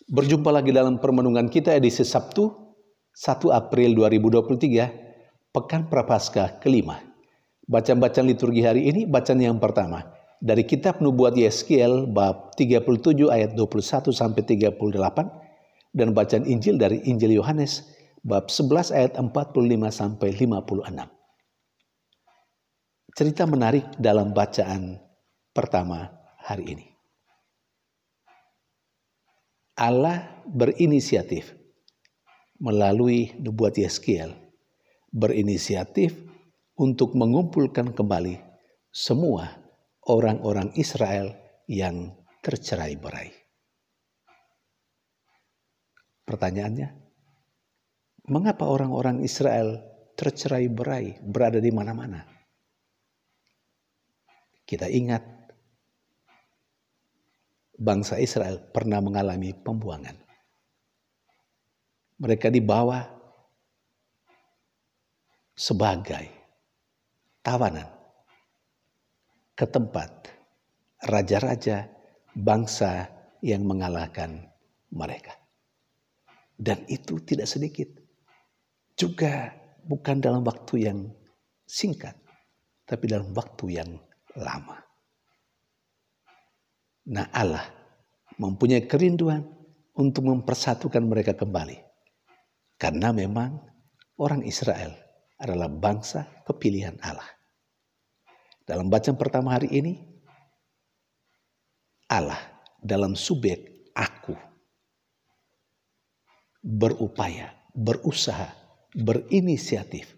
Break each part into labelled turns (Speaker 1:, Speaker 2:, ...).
Speaker 1: Berjumpa lagi dalam permenungan kita edisi Sabtu 1 April 2023, Pekan Prapaskah kelima. Bacaan-bacaan liturgi hari ini, bacaan yang pertama dari kitab Nubuat Yeskiel bab 37 ayat 21 sampai 38 dan bacaan Injil dari Injil Yohanes bab 11 ayat 45 sampai 56. Cerita menarik dalam bacaan pertama hari ini. Allah berinisiatif melalui Nubuat Yeskiel, berinisiatif untuk mengumpulkan kembali semua orang-orang Israel yang tercerai-berai. Pertanyaannya, mengapa orang-orang Israel tercerai-berai berada di mana-mana? Kita ingat, bangsa Israel pernah mengalami pembuangan. Mereka dibawa sebagai tawanan ke tempat raja-raja bangsa yang mengalahkan mereka. Dan itu tidak sedikit. Juga bukan dalam waktu yang singkat, tapi dalam waktu yang lama. Nah, Allah mempunyai kerinduan untuk mempersatukan mereka kembali. Karena memang orang Israel adalah bangsa kepilihan Allah. Dalam bacaan pertama hari ini, Allah dalam subjek aku berupaya, berusaha, berinisiatif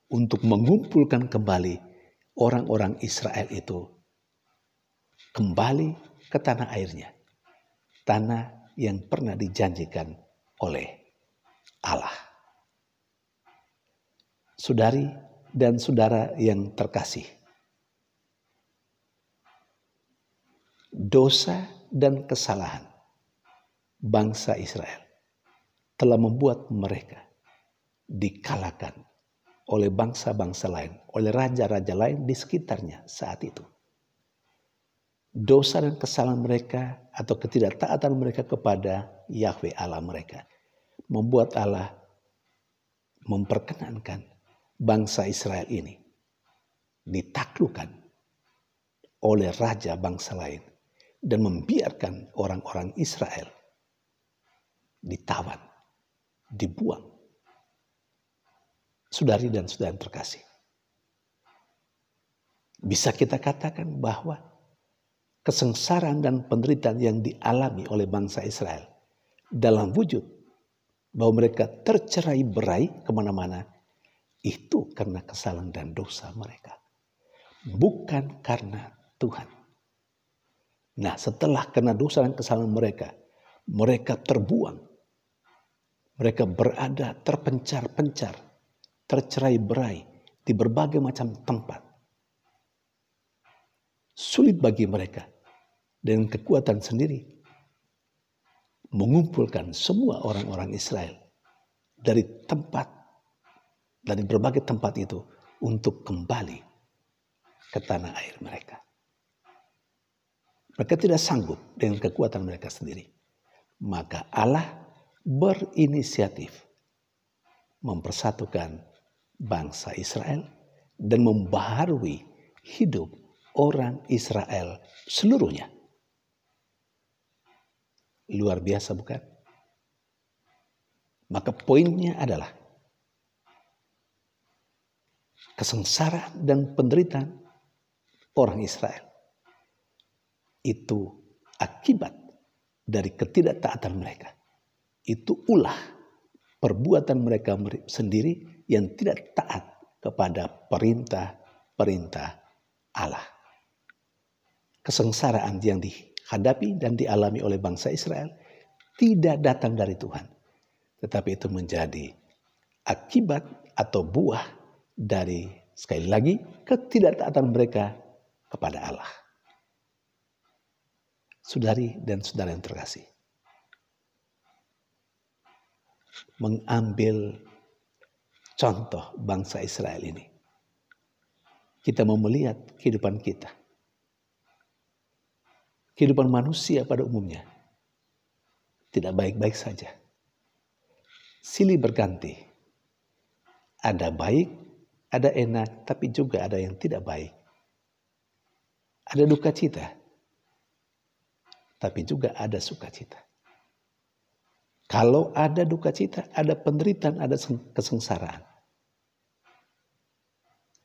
Speaker 1: untuk mengumpulkan kembali orang-orang Israel itu kembali ke tanah airnya, tanah yang pernah dijanjikan oleh Allah. Saudari dan saudara yang terkasih, dosa dan kesalahan bangsa Israel telah membuat mereka dikalahkan oleh bangsa-bangsa lain, oleh raja-raja lain di sekitarnya saat itu. Dosa dan kesalahan mereka atau ketidaktaatan mereka kepada Yahweh Allah mereka membuat Allah memperkenankan bangsa Israel ini ditaklukkan oleh raja bangsa lain dan membiarkan orang-orang Israel ditawan, dibuang. Saudari dan saudara terkasih, bisa kita katakan bahwa kesengsaraan dan penderitaan yang dialami oleh bangsa Israel dalam wujud bahwa mereka tercerai-berai kemana-mana, itu karena kesalahan dan dosa mereka, bukan karena Tuhan. Nah, setelah karena dosa dan kesalahan mereka, mereka terbuang, mereka berada terpencar-pencar, tercerai-berai di berbagai macam tempat. Sulit bagi mereka dengan kekuatan sendiri mengumpulkan semua orang-orang Israel dari berbagai tempat itu untuk kembali ke tanah air mereka. Mereka tidak sanggup dengan kekuatan mereka sendiri. Maka Allah berinisiatif mempersatukan bangsa Israel dan membaharui hidup orang Israel seluruhnya. Luar biasa, bukan? Maka poinnya adalah kesengsaraan dan penderitaan orang Israel itu akibat dari ketidaktaatan mereka. Itu ulah perbuatan mereka sendiri yang tidak taat kepada perintah-perintah Allah. Kesengsaraan yang dihadapi dan dialami oleh bangsa Israel tidak datang dari Tuhan, tetapi itu menjadi akibat atau buah dari, sekali lagi, ketidaktaatan mereka kepada Allah. Saudari dan saudara yang terkasih, mengambil contoh bangsa Israel ini, kita mau melihat kehidupan kita. Kehidupan manusia pada umumnya tidak baik-baik saja. Silih berganti. Ada baik, ada enak, tapi juga ada yang tidak baik. Ada duka cita, tapi juga ada sukacita. Kalau ada duka cita, ada penderitaan, ada kesengsaraan.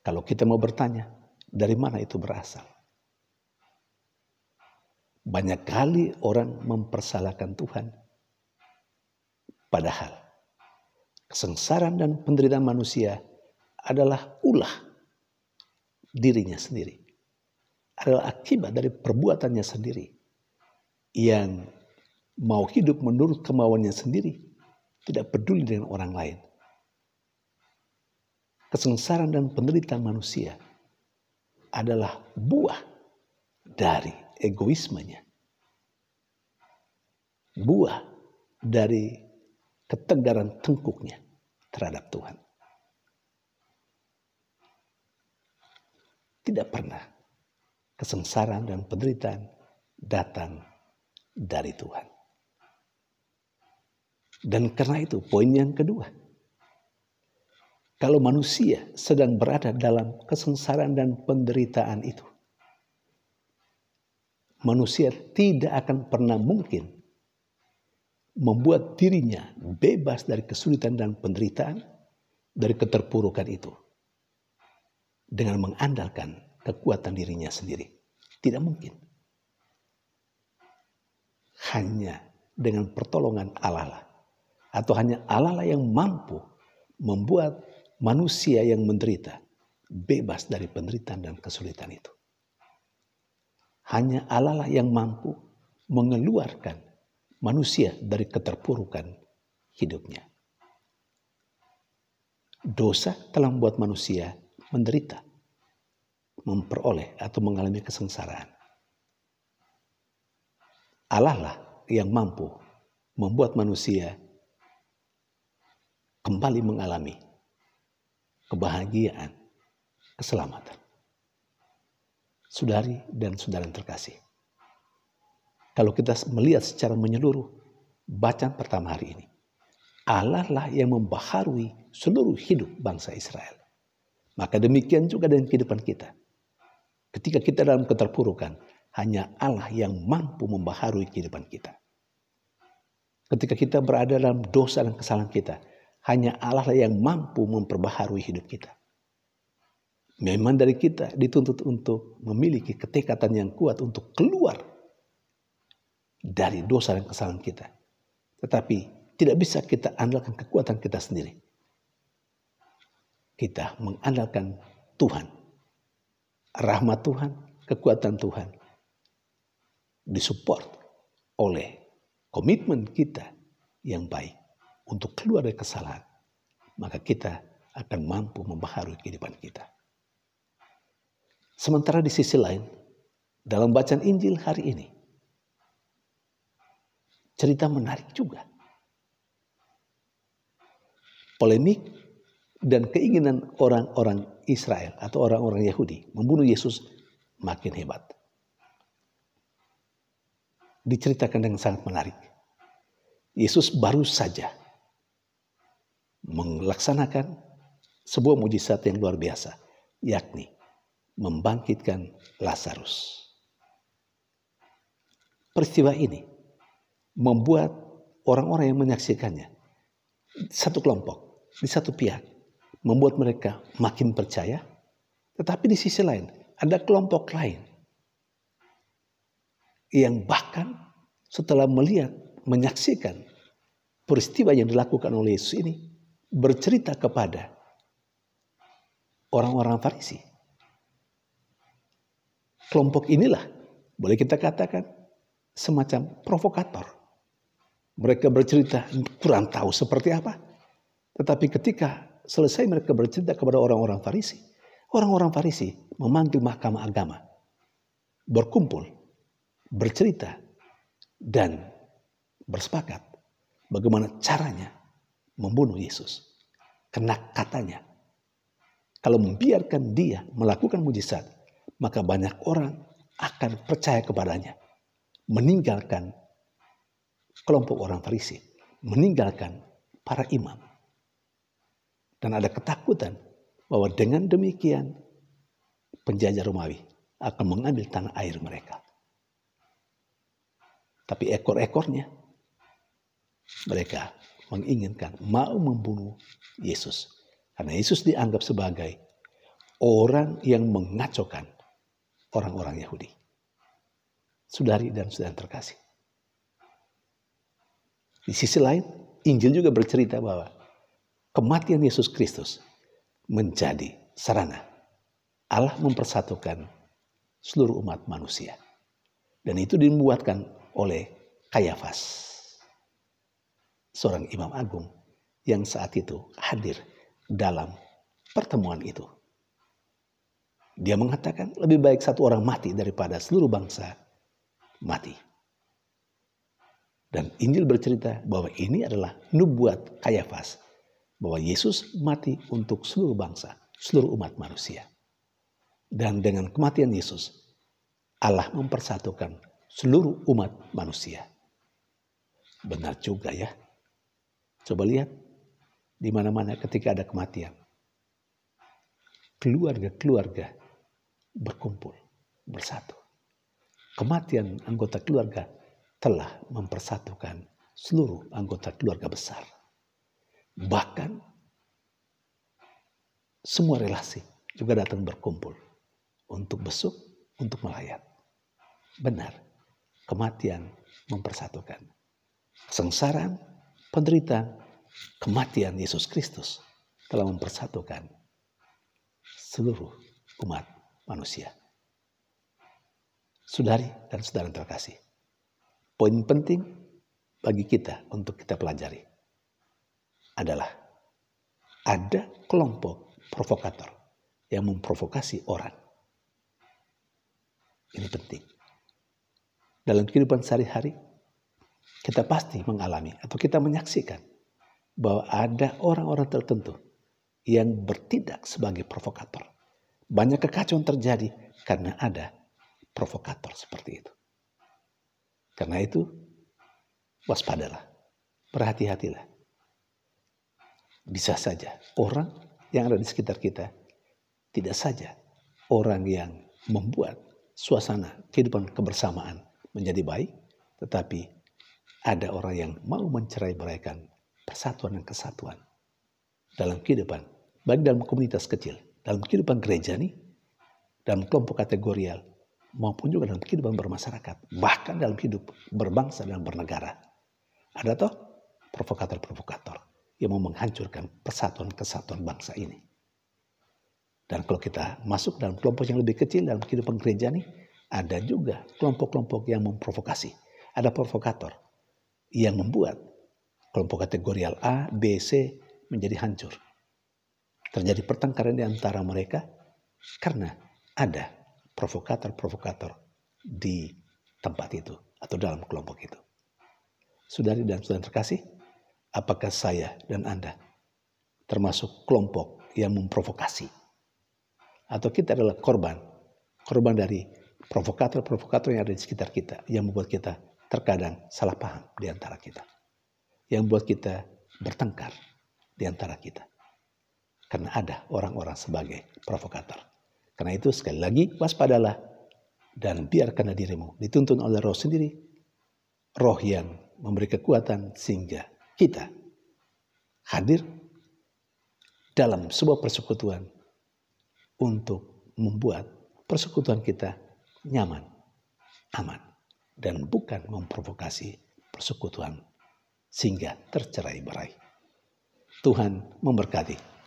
Speaker 1: Kalau kita mau bertanya, dari mana itu berasal? Banyak kali orang mempersalahkan Tuhan. Padahal kesengsaraan dan penderitaan manusia adalah ulah dirinya sendiri. Adalah akibat dari perbuatannya sendiri. Yang mau hidup menurut kemauannya sendiri. Tidak peduli dengan orang lain. Kesengsaraan dan penderitaan manusia adalah buah dari egoismenya. Buah dari ketegaran tengkuknya terhadap Tuhan. Tidak pernah kesengsaraan dan penderitaan datang dari Tuhan. Dan karena itu poin yang kedua. Kalau manusia sedang berada dalam kesengsaraan dan penderitaan itu, manusia tidak akan pernah mungkin membuat dirinya bebas dari kesulitan dan penderitaan, dari keterpurukan itu, dengan mengandalkan kekuatan dirinya sendiri. Tidak mungkin. Hanya dengan pertolongan Allah lah, atau hanya Allah lah yang mampu membuat manusia yang menderita bebas dari penderitaan dan kesulitan itu. Hanya Allah lah yang mampu mengeluarkan manusia dari keterpurukan hidupnya. Dosa telah membuat manusia menderita, memperoleh atau mengalami kesengsaraan. Allah lah yang mampu membuat manusia kembali mengalami kebahagiaan, keselamatan. Saudari dan saudara yang terkasih, kalau kita melihat secara menyeluruh bacaan pertama hari ini, Allah lah yang membaharui seluruh hidup bangsa Israel. Maka demikian juga dengan kehidupan kita. Ketika kita dalam keterpurukan, hanya Allah yang mampu membaharui kehidupan kita. Ketika kita berada dalam dosa dan kesalahan kita, hanya Allah lah yang mampu memperbaharui hidup kita. Memang dari kita dituntut untuk memiliki ketekatan yang kuat untuk keluar dari dosa dan kesalahan kita. Tetapi tidak bisa kita andalkan kekuatan kita sendiri. Kita mengandalkan Tuhan. Rahmat Tuhan, kekuatan Tuhan. Disupport oleh komitmen kita yang baik untuk keluar dari kesalahan. Maka kita akan mampu membaharui kehidupan kita. Sementara di sisi lain, dalam bacaan Injil hari ini, cerita menarik juga. Polemik dan keinginan orang-orang Israel atau orang-orang Yahudi membunuh Yesus makin hebat. Diceritakan dengan sangat menarik. Yesus baru saja melaksanakan sebuah mujizat yang luar biasa, yakni membangkitkan Lazarus. Peristiwa ini membuat orang-orang yang menyaksikannya satu kelompok, di satu pihak, membuat mereka makin percaya. Tetapi di sisi lain ada kelompok lain yang bahkan setelah melihat, menyaksikan peristiwa yang dilakukan oleh Yesus ini, bercerita kepada orang-orang Farisi. Kelompok inilah boleh kita katakan semacam provokator. Mereka bercerita kurang tahu seperti apa. Tetapi ketika selesai mereka bercerita kepada orang-orang Farisi, orang-orang Farisi memanggil mahkamah agama, berkumpul, bercerita, dan bersepakat bagaimana caranya membunuh Yesus. Karena katanya, kalau membiarkan dia melakukan mujizat, maka banyak orang akan percaya kepadanya, meninggalkan kelompok orang Farisi meninggalkan para imam. Dan ada ketakutan bahwa dengan demikian penjajah Romawi akan mengambil tanah air mereka. Tapi ekor-ekornya mereka menginginkan mau membunuh Yesus. Karena Yesus dianggap sebagai orang yang mengacaukan orang-orang Yahudi. Saudari dan saudara terkasih. Di sisi lain, Injil juga bercerita bahwa kematian Yesus Kristus menjadi sarana Allah mempersatukan seluruh umat manusia. Dan itu dibuatkan oleh Kayafas, seorang imam agung yang saat itu hadir dalam pertemuan itu. Dia mengatakan lebih baik satu orang mati daripada seluruh bangsa mati. Dan Injil bercerita bahwa ini adalah nubuat Kayafas, bahwa Yesus mati untuk seluruh bangsa, seluruh umat manusia. Dan dengan kematian Yesus, Allah mempersatukan seluruh umat manusia. Benar juga ya. Coba lihat di mana-mana ketika ada kematian, keluarga-keluarga berkumpul bersatu. Kematian anggota keluarga telah mempersatukan seluruh anggota keluarga besar. Bahkan semua relasi juga datang berkumpul untuk besuk, untuk melayat. Benar, kematian mempersatukan. Kesengsaraan, penderitaan, kematian Yesus Kristus telah mempersatukan seluruh umat manusia. Saudari dan saudara terkasih, poin penting bagi kita untuk kita pelajari adalah ada kelompok provokator yang memprovokasi orang. Ini penting. Dalam kehidupan sehari-hari, kita pasti mengalami atau kita menyaksikan bahwa ada orang-orang tertentu yang bertindak sebagai provokator. Banyak kekacauan terjadi karena ada provokator seperti itu. Karena itu, waspadalah, berhati-hatilah. Bisa saja orang yang ada di sekitar kita tidak saja orang yang membuat suasana kehidupan kebersamaan menjadi baik, tetapi ada orang yang mau mencerai-beraikan persatuan dan kesatuan dalam kehidupan, baik dalam komunitas kecil, dalam kehidupan gereja nih, dalam kelompok kategorial, maupun juga dalam kehidupan bermasyarakat, bahkan dalam hidup berbangsa dan bernegara. Ada toh provokator-provokator yang mau menghancurkan persatuan kesatuan bangsa ini. Dan kalau kita masuk dalam kelompok yang lebih kecil dalam kehidupan gereja nih, ada juga kelompok-kelompok yang memprovokasi. Ada provokator yang membuat kelompok kategorial A, B, C menjadi hancur. Terjadi pertengkaran di antara mereka karena ada provokator-provokator di tempat itu atau dalam kelompok itu. Saudari dan saudara terkasih, apakah saya dan Anda termasuk kelompok yang memprovokasi? Atau kita adalah korban dari provokator-provokator yang ada di sekitar kita, yang membuat kita terkadang salah paham di antara kita, yang membuat kita bertengkar di antara kita, karena ada orang-orang sebagai provokator. Karena itu sekali lagi waspadalah dan biarkanlah dirimu dituntun oleh Roh sendiri, Roh yang memberi kekuatan sehingga kita hadir dalam sebuah persekutuan untuk membuat persekutuan kita nyaman, aman, dan bukan memprovokasi persekutuan sehingga tercerai-berai. Tuhan memberkati.